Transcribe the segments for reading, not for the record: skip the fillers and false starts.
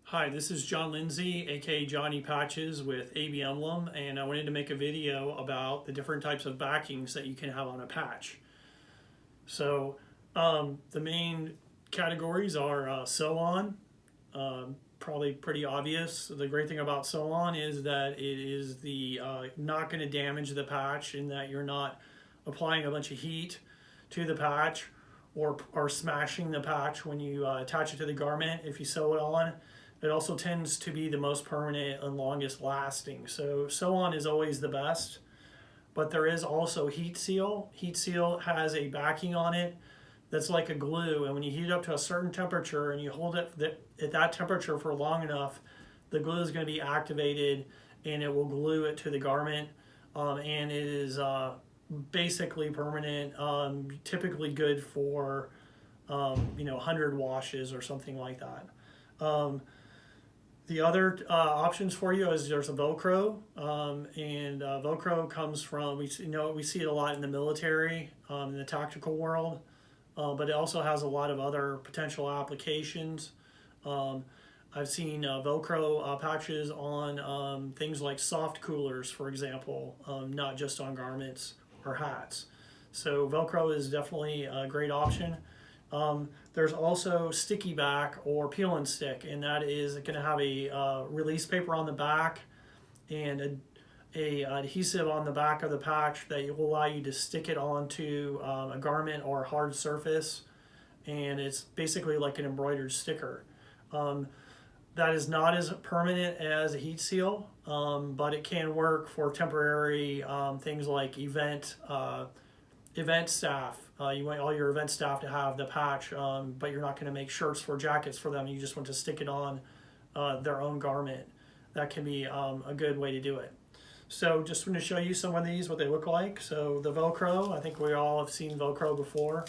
Hi, this is John Lindsay, aka Johnny Patches with A-B Emblem, and I wanted to make a video about the different types of backings that you can have on a patch. So the main categories are sew-on, probably pretty obvious. The great thing about sew-on is that it is not going to damage the patch in that you're not applying a bunch of heat to the patch or smashing the patch when you attach it to the garment if you sew it on. It also tends to be the most permanent and longest lasting. So sew-on is always the best, but there is also heat seal. Heat seal has a backing on it that's like a glue, and when you heat it up to a certain temperature and you hold it at that temperature for long enough, the glue is going to be activated and it will glue it to the garment, and it is basically permanent, typically good for 100 washes or something like that. The other options for you is there's a Velcro, and Velcro comes from, we see it a lot in the military, in the tactical world, but it also has a lot of other potential applications. I've seen Velcro patches on things like soft coolers, for example, not just on garments or hats. So Velcro is definitely a great option. There's also sticky back or peel and stick, and that is going to have a release paper on the back and a adhesive on the back of the patch that will allow you to stick it onto a garment or a hard surface, and it's basically like an embroidered sticker. That is not as permanent as a heat seal, but it can work for temporary things like event staff. You want all your event staff to have the patch, but you're not going to make shirts or jackets for them. You just want to stick it on their own garment. That can be a good way to do it. So just want to show you some of these, what they look like. So the Velcro, I think we all have seen Velcro before.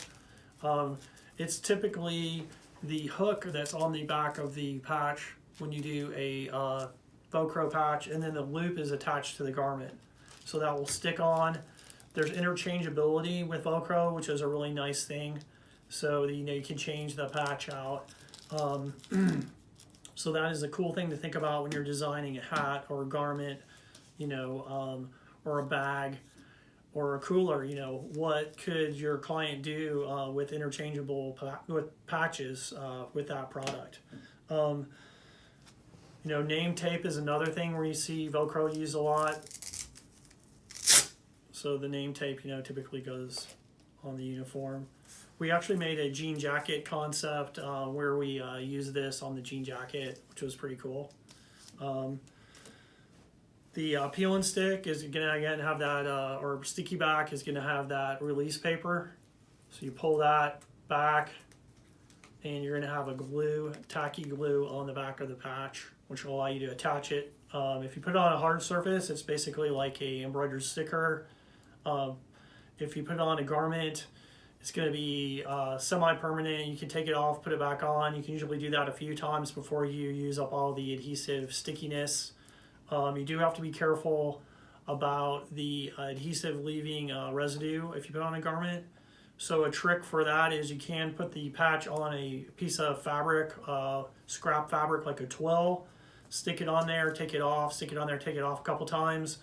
It's typically the hook that's on the back of the patch when you do a Velcro patch, and then the loop is attached to the garment. So that will stick on. There's interchangeability with Velcro, which is a really nice thing. So you can change the patch out. So that is a cool thing to think about when you're designing a hat or a garment, or a bag or a cooler. What could your client do with interchangeable patches with that product? Name tape is another thing where you see Velcro used a lot. So the name tape, typically goes on the uniform. We actually made a jean jacket concept where we used this on the jean jacket, which was pretty cool. The peel and stick is going to again have that, or sticky back is going to have that release paper. So you pull that back, and you're going to have a tacky glue on the back of the patch, which will allow you to attach it. If you put it on a hard surface, it's basically like a embroidered sticker. If you put it on a garment, it's going to be semi-permanent. You can take it off, put it back on. You can usually do that a few times before you use up all the adhesive stickiness. You do have to be careful about the adhesive leaving residue if you put on a garment. So a trick for that is you can put the patch on a piece of fabric, scrap fabric like a twill, stick it on there, take it off, stick it on there, take it off a couple times.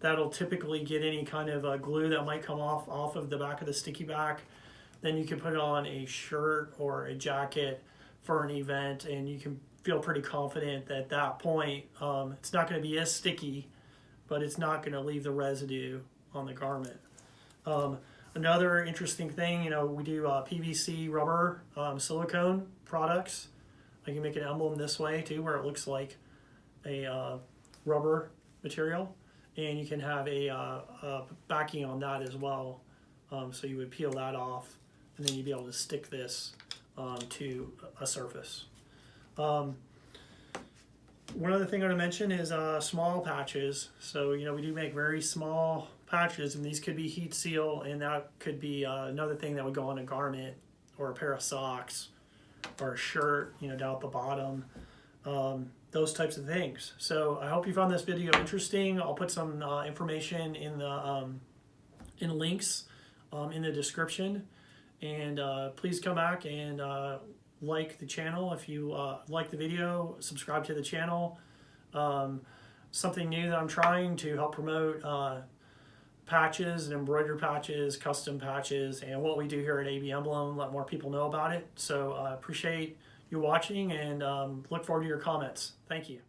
That'll typically get any kind of glue that might come off of the back of the sticky back. Then you can put it on a shirt or a jacket for an event, and you can feel pretty confident that at that point it's not going to be as sticky, but it's not going to leave the residue on the garment. Another interesting thing, we do PVC rubber silicone products. I can make an emblem this way too, where it looks like a rubber material. And you can have a backing on that as well. So you would peel that off, and then you'd be able to stick this to a surface. One other thing I want to mention is small patches. So, we do make very small patches, and these could be heat seal, and that could be another thing that would go on a garment or a pair of socks or a shirt, down at the bottom. Those types of things. So I hope you found this video interesting. I'll put some information in the links in the description, and please come back and like the channel. If you like the video, subscribe to the channel. Something new that I'm trying to help promote patches and embroidered patches, custom patches, and what we do here at A-B Emblem, let more people know about it. So I appreciate you watching, and look forward to your comments. Thank you.